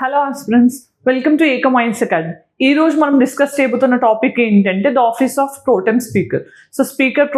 Hello aspirants, welcome to Eka Minds Academy. ఈ రోజు మనం డిస్కస్ చేయబోతున్న టాపిక్ ఏంటంటే the office of pro tem speaker. So speaker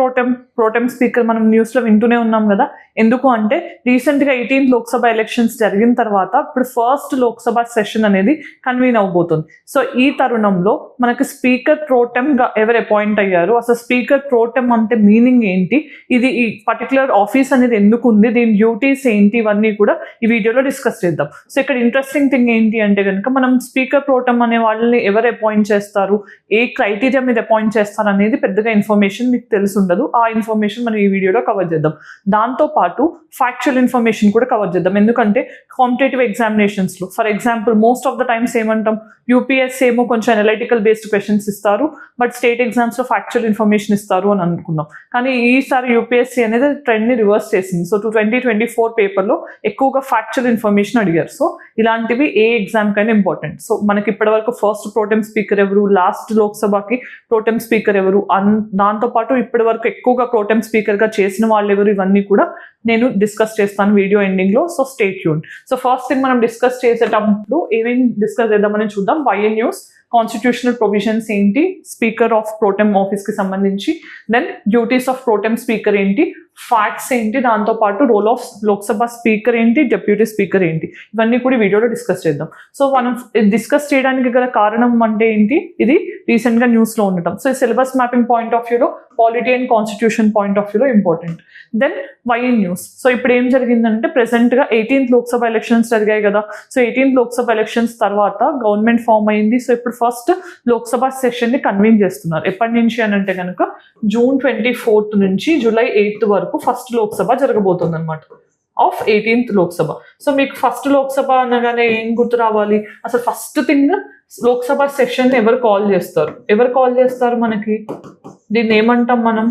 pro tem speaker మనం న్యూస్లో వింటూనే ఉన్నాం కదా. ఎందుకు అంటే రీసెంట్గా 18th లోక్సభ ఎలక్షన్స్ జరిగిన తర్వాత ఇప్పుడు ఫస్ట్ లోక్సభ సెషన్ అనేది కన్వీన్ అవబోతుంది. సో ఈ తరుణంలో మనకి స్పీకర్ ప్రోటెమ్గా ఎవరు అపాయింట్ అయ్యారు, అసలు స్పీకర్ ప్రోటెమ్ అంటే మీనింగ్ ఏంటి, ఇది ఈ పర్టికులర్ ఆఫీస్ అనేది ఎందుకు ఉంది, దీని డ్యూటీస్ ఏంటి, ఇవన్నీ కూడా ఈ వీడియోలో డిస్కస్ చేద్దాం. సో ఇక్కడ ఇంట్రెస్టింగ్ థింగ్ ఏంటి అంటే కనుక మనం స్పీకర్ ప్రోటెమ్ అనే వాళ్ళని ఎవరు అపాయింట్ చేస్తారు, ఏ క్రైటీరియా మీద అపాయింట్ చేస్తారు అనేది పెద్దగా ఇన్ఫర్మేషన్ మీకు తెలిసి ఉండదు. ఆ ఇన్ఫర్మేషన్ మనం ఈ వీడియోలో కవర్ చేద్దాం. దాంతోపాటు ఫ్యాక్చువల్ ఇన్ఫర్మేషన్ కూడా కవర్ చేద్దాం. ఎందుకంటే కాంపిటేటివ్ ఎగ్జామినేషన్స్లో for example most of the times ఏమంటాం, యూపీఎస్సీ ఏమో కొంచెం అనలిటికల్ బేస్డ్ క్వశ్చన్స్ ఇస్తారు, బట్ స్టేట్ ఎగ్జామ్స్లో ఫ్యాక్చువల్ ఇన్ఫర్మేషన్ ఇస్తారు అని అనుకున్నాం. కానీ ఈసారి యూపీఎస్సీ అనేది ట్రెండ్ని రివర్స్ చేసింది. సో 2024 పేపర్లో ఎక్కువగా ఫ్యాక్చువల్ ఇన్ఫర్మేషన్ అడిగారు. సో ఇలాంటివి ఏ ఎగ్జామ్ కైనా ఇంపార్టెంట్. సో మనకి ఇప్పటివరకు ఫస్ట్ ప్రోటెమ్ స్పీకర్ ఎవరు, లాస్ట్ లోక్సభకి ప్రోటెమ్ స్పీకర్ ఎవరు, దాంతోపాటు ఇప్పటి వరకు ఎక్కువగా ప్రోటెమ్ స్పీకర్గా చేసిన వాళ్ళు ఎవరు, ఇవన్నీ కూడా నేను డిస్కస్ చేస్తాను వీడియో ఎండింగ్లో. So stay tuned. So first thing మనం డిస్కస్ చేసేటప్పుడు ఏమేమి డిస్కస్ చేద్దామని చూద్దాం. వైఎన్ న్యూస్, కాన్స్టిట్యూషనల్ ప్రొవిజన్స్ ఏంటి, స్పీకర్ ఆఫ్ ప్రోటెమ్ ఆఫీస్కి సంబంధించి, then duties of pro tem speaker ఏంటి, ఫ్యాక్ట్స్ ఏంటి, దాంతోపాటు రోల్ ఆఫ్ లోక్సభ స్పీకర్ ఏంటి, డెప్యూటీ స్పీకర్ ఏంటి, ఇవన్నీ కూడా వీడియోలో డిస్కస్ చేద్దాం. సో మనం డిస్కస్ చేయడానికి గల కారణం అంటే ఏంటి, ఇది రీసెంట్గా న్యూస్లో ఉండటం. So syllabus mapping point of వ్యూలో, polity and constitution point of వ్యూలో important. Then why in news. So ఇప్పుడు ఏం జరిగిందంటే ప్రెసెంట్గా 18th లోక్సభ ఎలక్షన్స్ జరిగాయి కదా. సో 18th లోక్సభ ఎలక్షన్స్ తర్వాత గవర్నమెంట్ ఫామ్ అయింది. సో ఇప్పుడు ఫస్ట్ లోక్సభ సెషన్ని కన్వీన్ చేస్తున్నారు. ఎప్పటి నుంచి అని అంటే కనుక June 24th నుంచి July 8th వరకు ఫస్ట్ లోక్సభ జరగబోతుంది అనమాట, ఆఫ్ 18th లోక్సభ. సో మీకు ఫస్ట్ లోక్సభ అనగానే ఏం గుర్తు రావాలి, అసలు ఫస్ట్ థింగ్ లోక్సభ సెషన్ ఎవరు కాల్ చేస్తారు మనకి, దీన్ని ఏమంటాం మనం,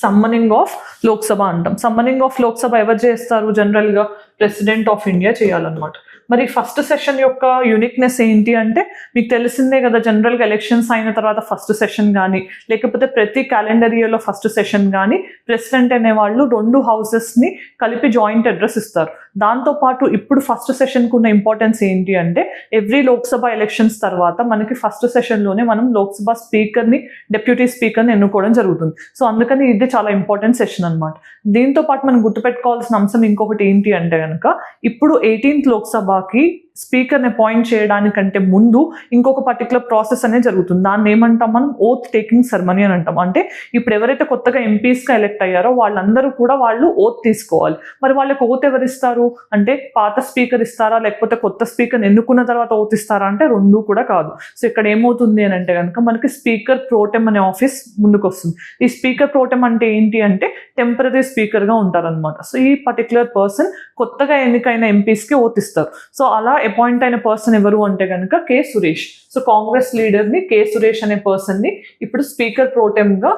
సమ్మనింగ్ ఆఫ్ లోక్సభ అంటాం. సమ్మనింగ్ ఆఫ్ లోక్సభ ఎవరు చేస్తారు, జనరల్గా ప్రెసిడెంట్ ఆఫ్ ఇండియా చేయాలన్నమాట. మరి ఫస్ట్ సెషన్ యొక్క యూనిక్నెస్ ఏంటి అంటే మీకు తెలిసిందే కదా, జనరల్గా ఎలక్షన్స్ అయిన తర్వాత ఫస్ట్ సెషన్ కానీ లేకపోతే ప్రతి క్యాలెండర్ ఇయర్లో ఫస్ట్ సెషన్ కానీ ప్రెసిడెంట్ అనేవాళ్ళు 2 హౌసెస్ని కలిపి జాయింట్ అడ్రస్ ఇస్తారు. దాంతోపాటు ఇప్పుడు ఫస్ట్ సెషన్కు ఉన్న ఇంపార్టెన్స్ ఏంటి అంటే ఎవ్రీ లోక్సభ ఎలక్షన్స్ తర్వాత మనకి ఫస్ట్ సెషన్లోనే మనం లోక్సభ స్పీకర్ని, డెప్యూటీ స్పీకర్ని ఎన్నుకోవడం జరుగుతుంది. సో అందుకని ఇది చాలా ఇంపార్టెంట్ సెషన్ అనమాట. దీంతో పాటు మనం గుర్తుపెట్టుకోవాల్సిన అంశం ఇంకొకటి ఏంటి అంటే కనుక ఇప్పుడు 18th లోక్సభకి స్పీకర్ని అపాయింట్ చేయడానికంటే ముందు ఇంకొక పర్టికులర్ ప్రాసెస్ అనేది జరుగుతుంది. దాన్ని ఏమంటాం మనం, ఓత్ టేకింగ్ సెరమనీ అని అంటాం. అంటే ఇప్పుడు ఎవరైతే కొత్తగా ఎంపీస్గా ఎలెక్ట్ అయ్యారో వాళ్ళందరూ కూడా వాళ్ళు ఓత్ తీసుకోవాలి. మరి వాళ్ళకి ఓత్ ఎవరు ఇస్తారు అంటే పాత స్పీకర్ ఇస్తారా లేకపోతే కొత్త స్పీకర్ని ఎన్నుకున్న తర్వాత ఓత్ ఇస్తారా అంటే రెండు కూడా కాదు. సో ఇక్కడ ఏమవుతుంది అని అంటే కనుక మనకి స్పీకర్ ప్రోటెమ్ అనే ఆఫీస్ ముందుకు వస్తుంది. ఈ స్పీకర్ ప్రోటెమ్ అంటే ఏంటి అంటే టెంపరరీ స్పీకర్గా ఉంటారనమాట. సో ఈ పర్టికులర్ పర్సన్ కొత్తగా ఎన్నికైన ఎంపీస్కి ఓత్ ఇస్తారు. సో అలా అపాయింట్ అయిన పర్సన్ ఎవరు అంటే కనుక కె సురేష్. సో కాంగ్రెస్ లీడర్ని కె సురేష్ అనే పర్సన్ని ఇప్పుడు స్పీకర్ ప్రోటెమ్గా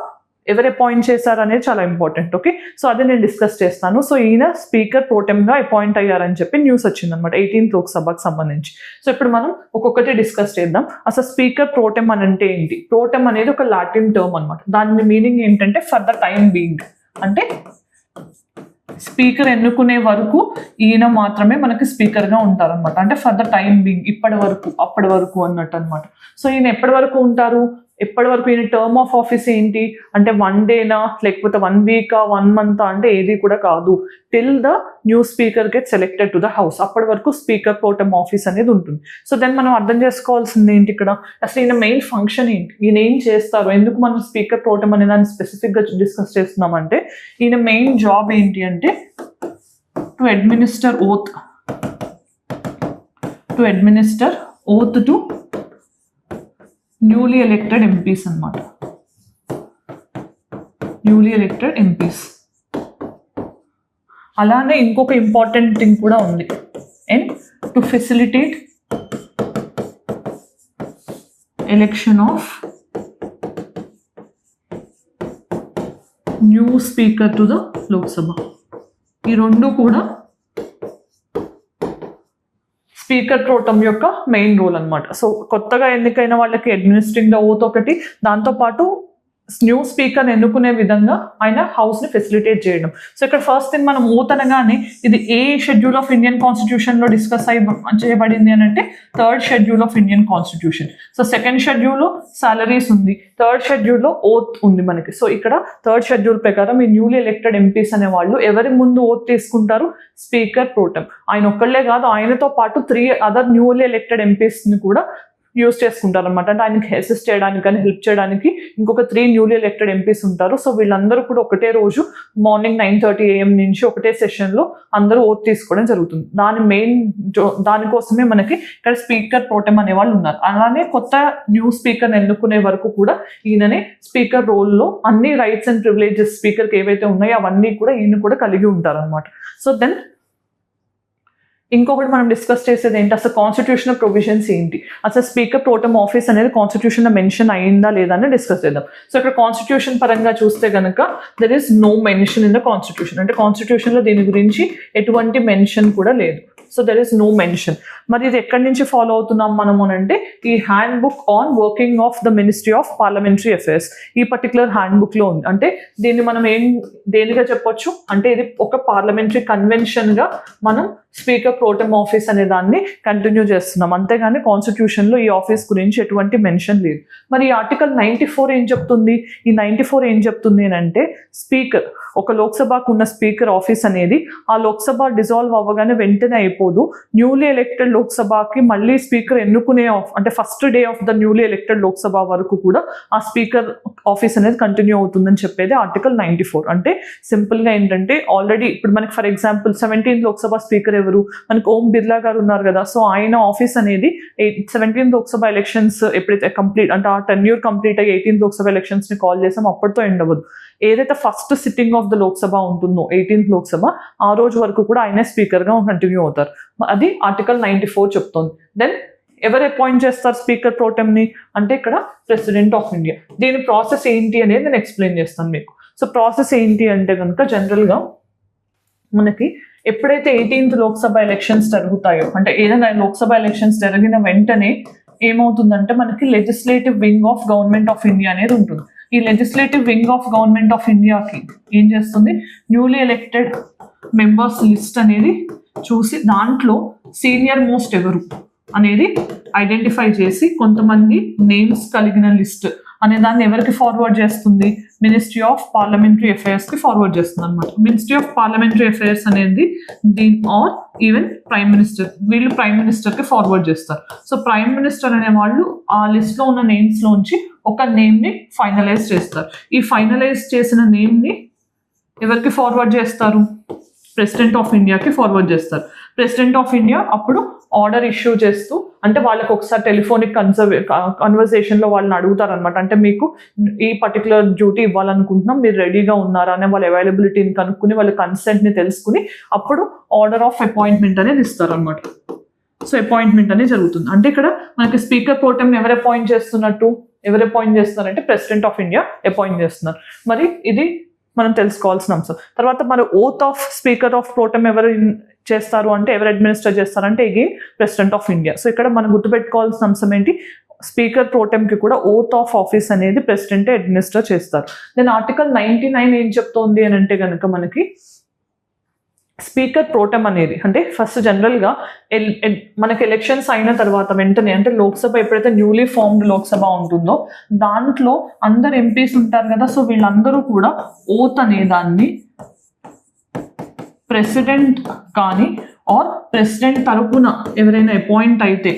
ఎవరు అపాయింట్ చేశారు అనేది చాలా ఇంపార్టెంట్. ఓకే, సో అదే నేను డిస్కస్ చేస్తాను. సో ఈయన స్పీకర్ ప్రోటెమ్గా అపాయింట్ అయ్యారని చెప్పి న్యూస్ వచ్చిందనమాట 18th లోక్సభకు సంబంధించి. సో ఇప్పుడు మనం ఒక్కొక్కటి డిస్కస్ చేద్దాం. అసలు స్పీకర్ ప్రోటెమ్ అని అంటే ఏంటి, ప్రోటెమ్ అనేది ఒక లాటిన్ టర్మ్ అనమాట. దాని మీనింగ్ ఏంటంటే ఫర్ ద టైమ్ బీయింగ్, అంటే స్పీకర్ ఎన్నుకునే వరకు ఈయన మాత్రమే మనకి స్పీకర్గా ఉంటారనమాట. అంటే ఫర్ ద టైం బీయింగ్, ఇప్పటి వరకు అప్పటి వరకు అన్నట్టు అనమాట. సో ఈయన ఎప్పటి వరకు ఉంటారు, ఎప్పటి వరకు ఈయన టర్మ్ ఆఫ్ ఆఫీస్ ఏంటి అంటే 1 డేనా లేకపోతే 1 వీకా 1 మంతా అంటే ఏది కూడా కాదు, till the new speaker get selected to the house. అప్పటి వరకు స్పీకర్ ప్రోటెమ్ ఆఫీస్ అనేది ఉంటుంది. సో దెన్ మనం అర్థం చేసుకోవాల్సింది ఏంటి ఇక్కడ, అసలు ఈయన మెయిన్ ఫంక్షన్ ఏంటి, ఈయన ఏం చేస్తారు, ఎందుకు మనం స్పీకర్ ప్రోటెమ్ అనే దాన్ని స్పెసిఫిక్గా డిస్కస్ చేస్తున్నామంటే ఈయన మెయిన్ జాబ్ ఏంటి అంటే to administer oath to newly elected MPs అనమాట. Newly elected MPs. అలానే ఇంకొక ఇంపార్టెంట్ థింగ్ కూడా ఉంది, and to facilitate election of new speaker to the Lok Sabha. ఈ రెండు కూడా స్పీకర్ ప్రోటెమ్ యొక్క మెయిన్ రోల్ అనమాట. సో కొత్తగా ఎన్నికైన వాళ్ళకి అడ్మినిస్ట్రింగ్ ద ఓత్ ఒకటి, దాంతోపాటు న్యూ స్పీకర్ ఎన్నుకునే విధంగా ఆయన హౌస్ని ఫెసిలిటేట్ చేయడం. సో ఇక్కడ ఫస్ట్ థింగ్ మనం ఓత్ అనగానే ఇది ఏ షెడ్యూల్ ఆఫ్ ఇండియన్ కాన్స్టిట్యూషన్లో డిస్కస్ చేయబడింది అని అంటే third schedule of Indian constitution. So second షెడ్యూల్లో సాలరీస్ ఉంది, థర్డ్ షెడ్యూల్లో ఓత్ ఉంది మనకి. సో ఇక్కడ థర్డ్ షెడ్యూల్ ప్రకారం ఈ న్యూలీ ఎలక్టెడ్ ఎంపీస్ అనే వాళ్ళు ఎవరి ముందు ఓత్ తీసుకుంటారు? Speaker pro tem. ఆయన ఒక్కళ్ళే కాదు, ఆయనతో పాటు 3 అదర్ న్యూలీ ఎలక్టెడ్ ఎంపీస్ని కూడా యూజ్ చేసుకుంటారు అనమాట. అంటే ఆయనకి అసిస్ట్ చేయడానికి కానీ హెల్ప్ చేయడానికి ఇంకొక 3 న్యూలీ ఎలక్టెడ్ ఎంపీస్ ఉంటారు. సో వీళ్ళందరూ కూడా ఒకటే రోజు మార్నింగ్ 9:30 AM నుంచి ఒకటే సెషన్లో అందరూ ఓత్ తీసుకోవడం జరుగుతుంది. దానికోసమే మనకి ఇక్కడ స్పీకర్ ప్రోటెం అనే వాళ్ళు ఉన్నారు. అలానే కొత్త న్యూ స్పీకర్ ఎన్నుకునే వరకు కూడా ఈయననే స్పీకర్ రోల్లో అన్ని రైట్స్ అండ్ ప్రివిలేజెస్ స్పీకర్కి ఏవైతే ఉన్నాయో అవన్నీ కూడా ఈయన కూడా కలిగి ఉంటారు అనమాట. సో దెన్ ఇంకొకటి మనం డిస్కస్ చేసేది ఏంటి, అసలు కాన్స్టిట్యూషనల్ ప్రొవిజన్స్ ఏంటి, అసలు స్పీకర్ ప్రోటెం ఆఫీస్ అనేది కాన్స్టిట్యూషన్లో మెన్షన్ అయిందా లేదా అని డిస్కస్ చేద్దాం. సో ఇక్కడ కాన్స్టిట్యూషన్ పరంగా చూస్తే కనుక there is no mention in the constitution. అంటే కాన్స్టిట్యూషన్లో దీని గురించి ఎటువంటి మెన్షన్ కూడా లేదు. So there is no mention. మరి ఇది ఎక్కడి నుంచి ఫాలో అవుతున్నాం మనము అంటే ఈ handbook on working of the ministry of parliamentary affairs ఈ పర్టికులర్ హ్యాండ్ బుక్లో ఉంది. అంటే దీన్ని మనం దేనిగా చెప్పొచ్చు అంటే ఇది ఒక పార్లమెంటరీ కన్వెన్షన్గా మనం స్పీకర్ ప్రోటెం ఆఫీస్ అనే దాన్ని కంటిన్యూ చేస్తున్నాం. అంతేగాని కాన్స్టిట్యూషన్లో ఈ ఆఫీస్ గురించి ఎటువంటి మెన్షన్ లేదు. మరి ఈ ఆర్టికల్ 94 ఏం చెప్తుంది? ఈ 94 ఏం చెప్తుంది అని అంటే స్పీకర్ ఒక లోక్సభకు ఉన్న స్పీకర్ ఆఫీస్ అనేది ఆ లోక్సభ డిజాల్వ్ అవ్వగానే వెంటనే అయిపోదు. న్యూలీ ఎలక్టెడ్ లోక్సభకి మళ్ళీ స్పీకర్ ఎన్నుకునే అంటే first day of the newly elected Lok Sabha వరకు కూడా ఆ స్పీకర్ ఆఫీస్ అనేది కంటిన్యూ అవుతుందని చెప్పేది ఆర్టికల్ 94. అంటే సింపుల్గా ఏంటంటే ఆల్రెడీ ఇప్పుడు మనకి for example 17th Lok Sabha speaker ఎవరు? మనకి ఓం బిర్లా గారు ఉన్నారు కదా. సో ఆయన ఆఫీస్ అనేది 17th లోక్సభ ఎలక్షన్స్ ఎప్పుడైతే కంప్లీట్ అంటే ఆ టెన్యూర్ కంప్లీట్ అయ్యి 18th లోక్సభ ఎలక్షన్స్ని కాల్ చేసాం అప్పటితో ఎండ్ అవ్వదు. ఏదైతే first sitting of the Lok Sabha ఉంటుందో 18th లోక్సభ ఆ రోజు వరకు కూడా ఆయనే స్పీకర్గా కంటిన్యూ అవుతారు. అది ఆర్టికల్ 94 చెప్తోంది. దెన్ ఎవరు అపాయింట్ చేస్తారు స్పీకర్ ప్రోటెంని అంటే ఇక్కడ ప్రెసిడెంట్ ఆఫ్ ఇండియా. దీని ప్రాసెస్ ఏంటి అనేది నేను ఎక్స్ప్లెయిన్ చేస్తాను మీకు. సో ప్రాసెస్ ఏంటి అంటే కనుక జనరల్గా మనకి ఎప్పుడైతే 18th లోక్సభ ఎలక్షన్స్ జరుగుతాయో అంటే ఏదైనా లోక్సభ ఎలక్షన్స్ జరిగిన వెంటనే ఏమవుతుందంటే మనకి legislative wing of government of India అనేది ఉంటుంది. ఈ legislative wing of government of ఇండియాకి ఏం చేస్తుంది? న్యూలీ ఎలక్టెడ్ మెంబర్స్ లిస్ట్ అనేది చూసి దాంట్లో సీనియర్ మోస్ట్ ఎవరు అనేది ఐడెంటిఫై చేసి కొంతమంది నేమ్స్ కలిగిన లిస్ట్ అనే దాన్ని ఎవరికి ఫార్వర్డ్ చేస్తుంది? మినిస్ట్రీ ఆఫ్ పార్లమెంటరీ అఫైర్స్కి ఫార్వర్డ్ చేస్తుంది అనమాట. మినిస్ట్రీ ఆఫ్ పార్లమెంటరీ అఫైర్స్ అనేది ఆర్ ఈవెన్ ప్రైమ్ మినిస్టర్ వీళ్ళు ప్రైమ్ మినిస్టర్కి ఫార్వర్డ్ చేస్తారు. సో ప్రైమ్ మినిస్టర్ అనే వాళ్ళు ఆ లిస్ట్లో ఉన్న నేమ్స్లోంచి ఒక నేమ్ని ఫైనలైజ్ చేస్తారు. ఈ ఫైనలైజ్ చేసిన నేమ్ని ఎవరికి ఫార్వర్డ్ చేస్తారు? ప్రెసిడెంట్ ఆఫ్ ఇండియాకి ఫార్వర్డ్ చేస్తారు. ప్రెసిడెంట్ ఆఫ్ ఇండియా అప్పుడు ఆర్డర్ ఇష్యూ చేస్తూ అంటే వాళ్ళకి ఒకసారి టెలిఫోనిక్ కన్వర్జేషన్లో వాళ్ళని అడుగుతారు అనమాట. అంటే మీకు ఈ పర్టికులర్ డ్యూటీ ఇవ్వాలనుకుంటున్నాం, మీరు రెడీగా ఉన్నారా అనే వాళ్ళ అవైలబిలిటీని కనుక్కుని వాళ్ళ కన్సెంట్ని తెలుసుకుని అప్పుడు ఆర్డర్ ఆఫ్ అపాయింట్మెంట్ అనేది ఇస్తారు అనమాట. సో అపాయింట్మెంట్ అనేది జరుగుతుంది. అంటే ఇక్కడ మనకి స్పీకర్ ప్రోటెం ఎవరు అపాయింట్ చేస్తున్నారంటే ప్రెసిడెంట్ ఆఫ్ ఇండియా అపాయింట్ చేస్తున్నారు. మరి ఇది మనం తెలుసుకోవాల్సిన అంశం. తర్వాత మరి oath of speaker of pro tem ఎవరు చేస్తారు అంటే ఎవరు అడ్మినిస్టర్ చేస్తారంటే again president of India. So ఇక్కడ మనం గుర్తుపెట్టుకోవాల్సిన అంశం ఏంటి? స్పీకర్ ప్రోటెంకి కూడా ఓత్ ఆఫ్ ఆఫీస్ అనేది ప్రెసిడెంటే అడ్మినిస్టర్ చేస్తారు. దెన్ ఆర్టికల్ 99 ఏం చెప్తోంది అని అంటే కనుక మనకి స్పీకర్ ప్రోటెం అనేది అంటే ఫస్ట్ జనరల్గా మనకి ఎలక్షన్స్ అయిన తర్వాత వెంటనే అంటే లోక్సభ ఎప్పుడైతే న్యూలీ ఫార్మ్డ్ లోక్సభ ఉంటుందో దాంట్లో అందరు ఎంపీస్ ఉంటారు కదా. సో వీళ్ళందరూ కూడా ఓత్ అనే దాన్ని ప్రెసిడెంట్ కానీ ఆర్ ప్రెసిడెంట్ తరపున ఎవరైనా అపాయింట్ అయితే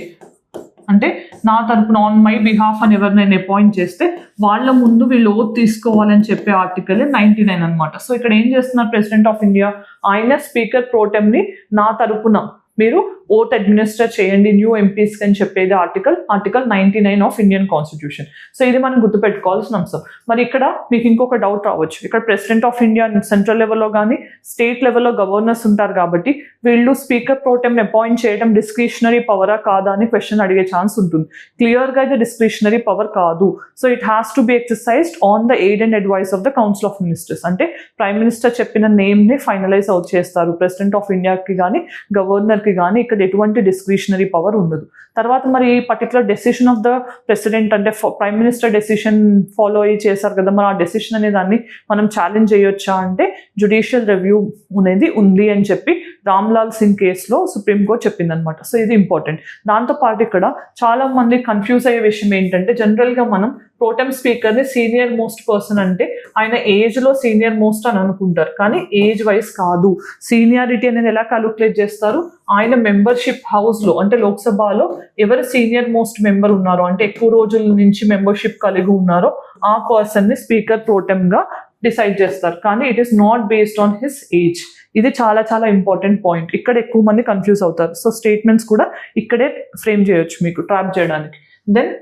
అంటే నా తరపున ఆన్ మై బిహాఫ్ అని ఎవరినైనా అపాయింట్ చేస్తే వాళ్ళ ముందు వీళ్ళు ఓత్ తీసుకోవాలని చెప్పే ఆర్టికల్ 99 అనమాట. సో ఇక్కడ ఏం చేస్తున్నారు ప్రెసిడెంట్ ఆఫ్ ఇండియా? ఆయన స్పీకర్ ప్రోటెంని నా తరపున మీరు ఓత్ అడ్మినిస్టర్ చేయండి న్యూ ఎంపీస్కి అని చెప్పేది article 99 of Indian constitution. So ఇది మనం గుర్తుపెట్టుకోవాల్సిన అంశం. మరి ఇక్కడ మీకు ఇంకొక డౌట్ రావచ్చు, ఇక్కడ ప్రెసిడెంట్ ఆఫ్ ఇండియా సెంట్రల్ లెవెల్లో కానీ స్టేట్ లెవెల్లో గవర్నర్స్ ఉంటారు కాబట్టి వీళ్ళు స్పీకర్ ప్రోటెంని అపాయింట్ చేయడం డిస్క్రిషనరీ పవరా కాదా అని క్వశ్చన్ అడిగే ఛాన్స్ ఉంటుంది. క్లియర్గా ఇది డిస్క్రిషనరీ పవర్ కాదు. So it has to be exercised on the aid and advice of the council of ministers. అంటే ప్రైమ్ మినిస్టర్ చెప్పిన నేమ్ని ఫైనలైజ్ అవుట్ చేస్తారు. ప్రెసిడెంట్ ఆఫ్ ఇండియాకి కానీ గవర్నర్కి కానీ ఇక్కడ ఇక్కడ ఎటువంటి డిస్క్రిషనరీ పవర్ ఉండదు. తర్వాత మరి particular decision of the president అంటే ప్రైమ్ మినిస్టర్ డెసిషన్ ఫాలో అయ్యి చేశారు కదా, మరి ఆ డెసిషన్ అనే దాన్ని మనం ఛాలెంజ్ చేయొచ్చా అంటే జ్యుడిషియల్ రివ్యూ అనేది ఉంది అని చెప్పి రామ్లాల్ సింగ్ కేసులో సుప్రీంకోర్టు చెప్పిందనమాట. సో ఇది ఇంపార్టెంట్. దాంతోపాటు ఇక్కడ చాలా మంది కన్ఫ్యూజ్ అయ్యే విషయం ఏంటంటే, జనరల్గా మనం ప్రోటెం స్పీకర్ని సీనియర్ మోస్ట్ పర్సన్ అంటే ఆయన ఏజ్లో సీనియర్ మోస్ట్ అని అనుకుంటారు, కానీ ఏజ్ వైజ్ కాదు. సీనియారిటీ అనేది ఎలా క్యాలిక్యులేట్ చేస్తారు, ఆయన మెంబర్షిప్ హౌస్లో అంటే లోక్సభలో ఎవరు సీనియర్ మోస్ట్ మెంబర్ ఉన్నారో అంటే ఎక్కువ రోజుల నుంచి మెంబర్షిప్ కలిగి ఉన్నారో ఆ పర్సన్ని స్పీకర్ ప్రోటెంగా డిసైడ్ చేస్తారు, కానీ it is not based on his age. ఇది చాలా చాలా ఇంపార్టెంట్ పాయింట్. ఇక్కడ ఎక్కువ మంది కన్ఫ్యూజ్ అవుతారు. సో స్టేట్మెంట్స్ కూడా ఇక్కడే ఫ్రేమ్ చేయొచ్చు మీకు ట్రాప్ చేయడానికి. దెన్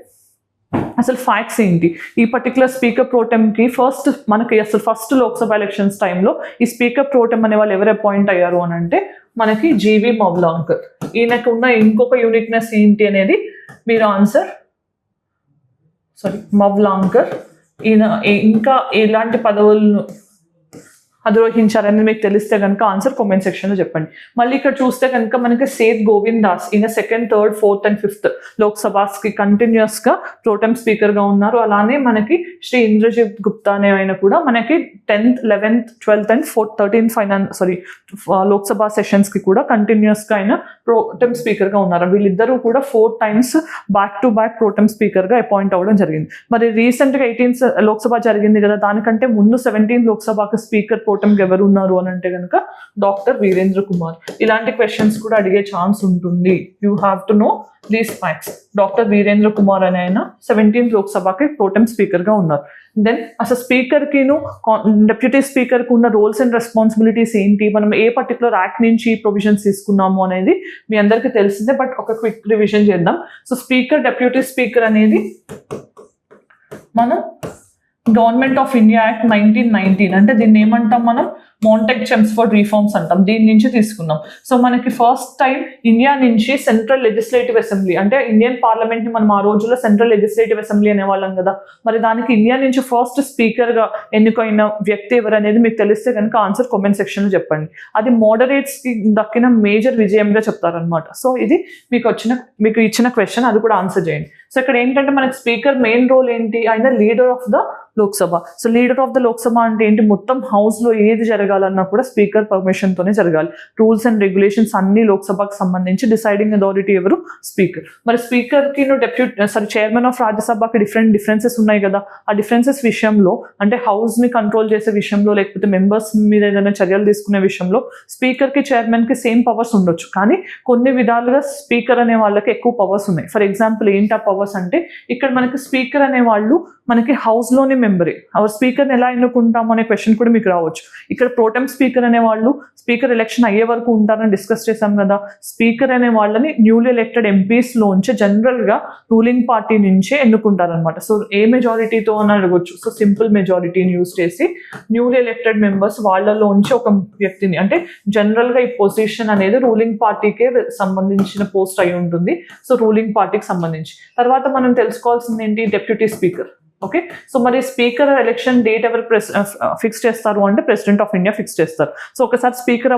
అసలు ఫ్యాక్ట్స్ ఏంటి, ఈ పర్టికులర్ స్పీకర్ ప్రోటెంకి మనకి ఫస్ట్ లోక్సభ ఎలక్షన్స్ టైంలో ఈ స్పీకర్ ప్రోటెం అనే వాళ్ళు ఎవరు అపాయింట్ అయ్యారు అని అంటే మనకి జీవి మవ్లాంకర్. ఈయనకు ఉన్న ఇంకొక యూనిక్నెస్ ఏంటి అనేది మీరు మవ్లాంకర్ ఈయన ఇంకా ఎలాంటి పదవులను అధిరోహించారని మీకు తెలిస్తే కనుక ఆన్సర్ కామెంట్ సెక్షన్లో చెప్పండి. మళ్ళీ ఇక్కడ చూస్తే కనుక మనకి సేత్ గోవింద్ దాస్ ఈయన 2nd, 3rd, 4th and 5th లోక్సభకి కంటిన్యూస్గా ప్రోటెం స్పీకర్గా ఉన్నారు. అలానే మనకి శ్రీ ఇంద్రజిత్ గుప్తా అనే ఆయన కూడా మనకి 10th, 11th, 12th and 13th Lok Sabha సెషన్స్కి కూడా కంటిన్యూస్గా ఆయన ప్రోటెం స్పీకర్గా ఉన్నారు. వీళ్ళిద్దరూ కూడా 4 times back to back pro tem స్పీకర్గా అపాయింట్ అవ్వడం జరిగింది. మరి రీసెంట్గా 18th లోక్సభ జరిగింది కదా, దానికంటే ముందు 17th లోక్సభకి స్పీకర్ ప్రోటెంకి ఎవరు ఉన్నారు అని అంటే కనుక డాక్టర్ వీరేంద్ర కుమార్. ఇలాంటి క్వశ్చన్స్ కూడా అడిగే ఛాన్స్ ఉంటుంది. You have to know these facts. Doctor Virendra Kumar అనే ఆయన 17th లోక్సభకి ప్రోటెం స్పీకర్గా ఉన్నారు. దెన్ అసలు స్పీకర్కిను డెప్యూటీ స్పీకర్కి ఉన్న రోల్స్ అండ్ రెస్పాన్సిబిలిటీస్ ఏంటి, మనం ఏ పర్టికులర్ యాక్ట్ నుంచి ప్రొవిజన్స్ తీసుకున్నాము అనేది మీ అందరికీ తెలిసిందే, బట్ ఒక క్విక్ రివిజన్ చేద్దాం. సో స్పీకర్, డెప్యూటీ స్పీకర్ అనేది మనం గవర్నమెంట్ ఆఫ్ ఇండియా యాక్ట్ 1919 అంటే దీన్ని ఏమంటాం మనం మాంటెక్ చెమ్స్ఫోర్డ్ రిఫార్మ్స్ అంటాం, దీని నుంచి తీసుకున్నాం. సో మనకి ఫస్ట్ టైం ఇండియా నుంచి సెంట్రల్ లెజిస్లేటివ్ అసెంబ్లీ అంటే ఇండియన్ పార్లమెంట్ని మనం ఆ రోజుల్లో సెంట్రల్ లెజిస్లేటివ్ అసెంబ్లీ అనేవాళ్ళం కదా, మరి దానికి ఇండియా నుంచి ఫస్ట్ స్పీకర్గా ఎన్నికైన వ్యక్తి ఎవరు అనేది మీకు తెలిస్తే కనుక ఆన్సర్ కామెంట్ సెక్షన్లో చెప్పండి. అది మోడరేట్స్కి దక్కిన మేజర్ విజయంగా చెప్తారనమాట. సో ఇది మీకు ఇచ్చిన క్వశ్చన్, అది కూడా ఆన్సర్ చేయండి. సో ఇక్కడ ఏంటంటే మనకి స్పీకర్ మెయిన్ రోల్ ఏంటి, ఆయన leader of the Lok Sabha. So leader of the Lok Sabha అంటే ఏంటి, మొత్తం హౌస్లో ఏది జరగాలన్నా కూడా స్పీకర్ పర్మిషన్తోనే జరగాలి. రూల్స్ అండ్ రెగ్యులేషన్స్ అన్ని లోక్సభకు సంబంధించి డిసైడింగ్ అథారిటీ ఎవరు, స్పీకర్. మరి స్పీకర్కి చైర్మన్ ఆఫ్ రాజ్యసభకి డిఫరెన్సెస్ ఉన్నాయి కదా, ఆ డిఫరెన్సెస్ విషయంలో అంటే హౌస్ని కంట్రోల్ చేసే విషయంలో లేకపోతే మెంబర్స్ మీద ఏదైనా చర్యలు తీసుకునే విషయంలో స్పీకర్కి చైర్మన్కి సేమ్ పవర్స్ ఉండొచ్చు, కానీ కొన్ని విధాలుగా స్పీకర్ అనే వాళ్ళకి ఎక్కువ పవర్స్ ఉన్నాయి. ఫర్ ఎగ్జాంపుల్ ఏంటి ఆ పవర్స్ అంటే, ఇక్కడ మనకి స్పీకర్ అనే వాళ్ళు మనకి హౌస్లోని మెంబరే. అవర్ స్పీకర్ని ఎలా ఎన్నుకుంటాము అనే క్వశ్చన్ కూడా మీకు రావచ్చు. ఇక్కడ ప్రోటెం స్పీకర్ అనే వాళ్ళు స్పీకర్ ఎలక్షన్ అయ్యే వరకు ఉంటారని డిస్కస్ చేశాం కదా. స్పీకర్ అనే వాళ్ళని న్యూలీ ఎలక్టెడ్ ఎంపీస్లోంచి జనరల్గా రూలింగ్ పార్టీ నుంచే ఎన్నుకుంటారనమాట. సో ఏ మెజారిటీతో అని అడగొచ్చు. సో సింపుల్ మెజారిటీని యూజ్ చేసి న్యూలీ ఎలక్టెడ్ మెంబర్స్ వాళ్ళలోంచి ఒక వ్యక్తిని, అంటే జనరల్గా ఈ పొజిషన్ అనేది రూలింగ్ పార్టీకే సంబంధించిన పోస్ట్ అయి ఉంటుంది. సో రూలింగ్ పార్టీకి సంబంధించి తర్వాత మనం తెలుసుకోవాల్సింది ఏంటి, డెప్యూటీ స్పీకర్. ఓకే, సో మరి స్పీకర్ ఎలక్షన్ డేట్ ఎవరు ఫిక్స్ చేస్తారు అంటే ప్రెసిడెంట్ ఆఫ్ ఇండియా ఫిక్స్ చేస్తారు. సో ఒకసారి స్పీకర్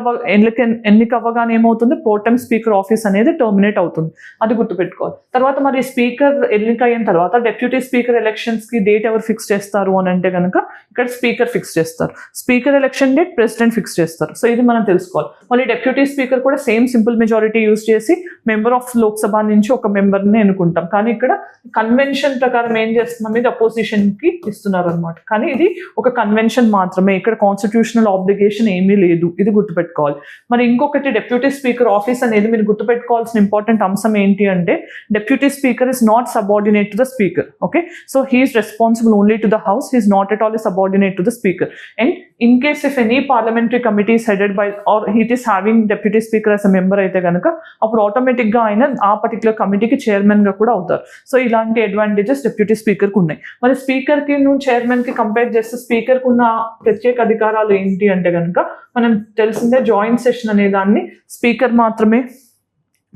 ఎన్నిక అవ్వగానే ఏమవుతుంది, ప్రోటెం స్పీకర్ ఆఫీస్ అనేది టర్మినేట్ అవుతుంది, అది గుర్తుపెట్టుకోవాలి. తర్వాత మరి స్పీకర్ ఎన్నిక అయిన తర్వాత డెప్యూటీ స్పీకర్ ఎలక్షన్స్కి డేట్ ఎవరు ఫిక్స్ చేస్తారు అని అంటే కనుక ఇక్కడ స్పీకర్ ఫిక్స్ చేస్తారు. Speaker election date president fix చేస్తారు. సో ఇది మనం తెలుసుకోవాలి. మళ్ళీ డెప్యూటీ స్పీకర్ కూడా సేమ్ సింపుల్ మెజారిటీ యూజ్ చేసి మెంబర్ ఆఫ్ లోక్సభ నుంచి ఒక మెంబర్ని ఎన్నుకుంటాం, కానీ ఇక్కడ కన్వెన్షన్ ప్రకారం ఏం చేస్తున్నాం, ఇది అపోజిషన్కి ఇస్తున్నారు అనమాట. కానీ ఇది ఒక కన్వెన్షన్ మాత్రమే, ఇక్కడ కాన్స్టిట్యూషనల్ ఆబ్లిగేషన్ ఏమీ లేదు, ఇది గుర్తుపెట్టుకోవాలి. మరి ఇంకొకటి డెప్యూటీ స్పీకర్ ఆఫీస్ అనేది మీరు గుర్తుపెట్టుకోవాల్సిన ఇంపార్టెంట్ అంశం ఏంటి అంటే, deputy speaker is not subordinate to the speaker. Okay, so he is responsible only to the house, he is not at all subordinate to the speaker. And in case if any parliamentary committee is headed by or it is having deputy speaker as a member అయితే కనుక అప్పుడు ఆటోమేటిక్గా ఆయన ఆ particular కమిటీకి చైర్మన్గా కూడా అవుతారు. సో ఇలాంటి అడ్వాంటేజెస్ డెప్యూటీ స్పీకర్కి ఉన్నాయి. మరి స్పీకర్కి నువ్వు చైర్మన్కి కంపేర్ చేస్తే స్పీకర్కి ఉన్న ప్రత్యేక అధికారాలు ఏంటి అంటే కనుక మనం తెలిసిందే, జాయింట్ సెషన్ అనే దాన్ని స్పీకర్ మాత్రమే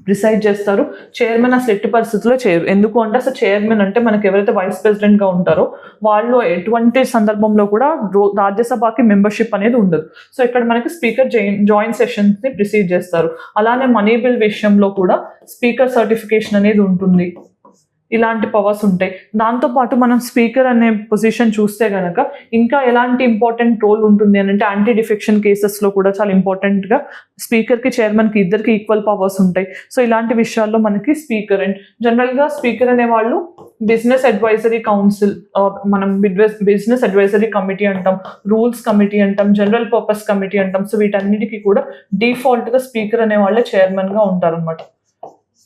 డిసైడ్ చేస్తారు. చైర్మన్ అసలు ఎట్టి పరిస్థితుల్లో చేయరు. ఎందుకు అంటే అసలు చైర్మన్ అంటే మనకి ఎవరైతే వైస్ ప్రెసిడెంట్గా ఉంటారో వాళ్ళు ఎటువంటి సందర్భంలో కూడా రాజ్యసభకి మెంబర్షిప్ అనేది ఉండదు. సో ఇక్కడ మనకి స్పీకర్ జాయింట్ సెషన్స్ని ప్రిసీడ్ చేస్తారు. అలానే మనీ బిల్ విషయంలో కూడా స్పీకర్ సర్టిఫికేషన్ అనేది ఉంటుంది. ఇలాంటి పవర్స్ ఉంటాయి. దాంతోపాటు మనం స్పీకర్ అనే పొజిషన్ చూస్తే కనుక ఇంకా ఎలాంటి ఇంపార్టెంట్ రోల్ ఉంటుంది అని అంటే యాంటీ డిఫెక్షన్ కేసెస్లో కూడా చాలా ఇంపార్టెంట్గా స్పీకర్కి చైర్మన్కి ఇద్దరికి ఈక్వల్ పవర్స్ ఉంటాయి. సో ఇలాంటి విషయాల్లో మనకి స్పీకర్ అండ్ జనరల్గా స్పీకర్ అనేవాళ్ళు బిజినెస్ అడ్వైజరీ కౌన్సిల్, మనం బిజినెస్ అడ్వైజరీ కమిటీ అంటాం, రూల్స్ కమిటీ అంటాం, జనరల్ పర్పస్ కమిటీ అంటాం. సో వీటన్నిటికీ కూడా డిఫాల్ట్గా స్పీకర్ అనే వాళ్ళే చైర్మన్గా ఉంటారనమాట.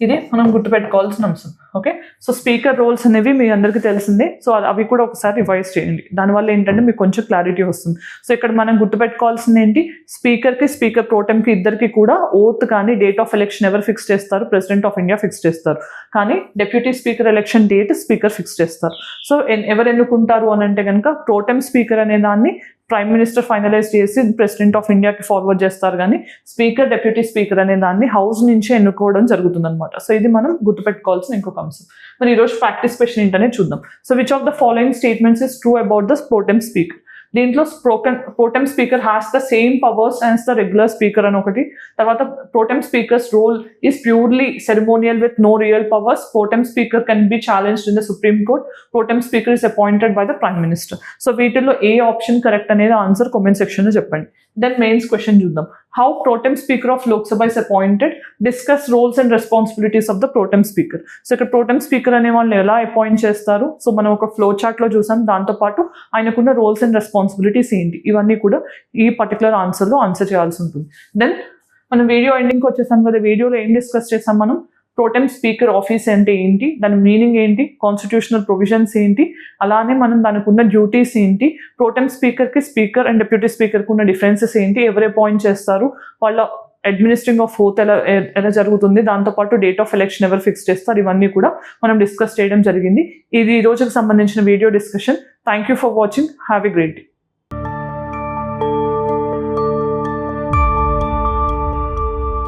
ఇది మనం గుర్తుపెట్టుకోవాల్సిన అంశం. ఓకే, సో స్పీకర్ రోల్స్ అనేవి మీ అందరికీ తెలిసిందే. సో అవి కూడా ఒకసారి రివైజ్ చేయండి. దానివల్ల ఏంటంటే మీకు కొంచెం క్లారిటీ వస్తుంది. సో ఇక్కడ మనం గుర్తుపెట్టుకోవాల్సింది ఏంటి, స్పీకర్కి స్పీకర్ ప్రోటెంకి ఇద్దరికి కూడా ఓత్ కానీ డేట్ ఆఫ్ ఎలక్షన్ ఎవరు ఫిక్స్ చేస్తారు, ప్రెసిడెంట్ ఆఫ్ ఇండియా ఫిక్స్ చేస్తారు. కానీ deputy speaker election date speaker fix చేస్తారు. సో ఎవరు ఎన్నుకుంటారు అని అంటే కనుక ప్రోటెం స్పీకర్ అనే దాన్ని ప్రైమ్ మినిస్టర్ ఫైనలైజ్ చేసి ప్రెసిడెంట్ ఆఫ్ ఇండియాకి ఫార్వర్డ్ చేస్తారు. కానీ స్పీకర్ డెప్యూటీ స్పీకర్ అనే దాన్ని హౌస్ నుంచి ఎన్నుకోవడం జరుగుతుంది అనమాట. సో ఇది మనం గుర్తుపెట్టుకోవాల్సిన ఇంకొక అంశం. మరి ఈరోజు ప్రాక్టీస్ క్వశ్చన్ ఏంటనే చూద్దాం. So which of the following statements is true about the pro tem speaker? దీంట్లో pro tem speaker has the same powers as the regular speaker అని ఒకటి. తర్వాత pro tem speaker's role is purely ceremonial with no real powers. Pro tem speaker can be challenged in the Supreme Court. Pro tem speaker is appointed by the prime minister. So వీటిల్లో ఏ option correct అనేది answer comment సెక్షన్లో చెప్పండి. Then mains question చూద్దాం. How pro tem speaker of Lok Sabha is appointed? Discuss roles and responsibilities of the pro tem speaker. So ఇక్కడ pro tem speaker అనే వాళ్ళని ఎలా అపాయింట్ చేస్తారు, సో మనం ఒక ఫ్లో చార్ట్లో చూసాం. దాంతోపాటు ఆయనకున్న రోల్స్ అండ్ రెస్పాన్సిబిలిటీస్ ఏంటి, ఇవన్నీ కూడా ఈ పర్టికులర్ ఆన్సర్లో ఆన్సర్ చేయాల్సి ఉంటుంది. దెన్ మనం వీడియో ఎండింగ్కి వచ్చేసాం కదా. వీడియోలో ఏం డిస్కస్ చేసాం మనం, ప్రోటెం స్పీకర్ ఆఫీస్ అంటే ఏంటి, దాని మీనింగ్ ఏంటి, కాన్స్టిట్యూషనల్ ప్రొవిజన్స్ ఏంటి, అలానే మనం దానికి ఉన్న డ్యూటీస్ ఏంటి, ప్రోటెం స్పీకర్కి స్పీకర్ అండ్ డిప్యూటీ స్పీకర్కి ఉన్న డిఫరెన్సెస్ ఏంటి, ఎవరు అపాయింట్ చేస్తారు, వాళ్ళ అడ్మినిస్ట్రింగ్ ఆఫ్ ఓత్ ఎలా జరుగుతుంది, దాంతోపాటు డేట్ ఆఫ్ ఎలక్షన్ ఎవరు ఫిక్స్ చేస్తారు, ఇవన్నీ కూడా మనం డిస్కస్ చేయడం జరిగింది. ఇది ఈ రోజుకి సంబంధించిన video discussion. Thank you for watching. Have a great day.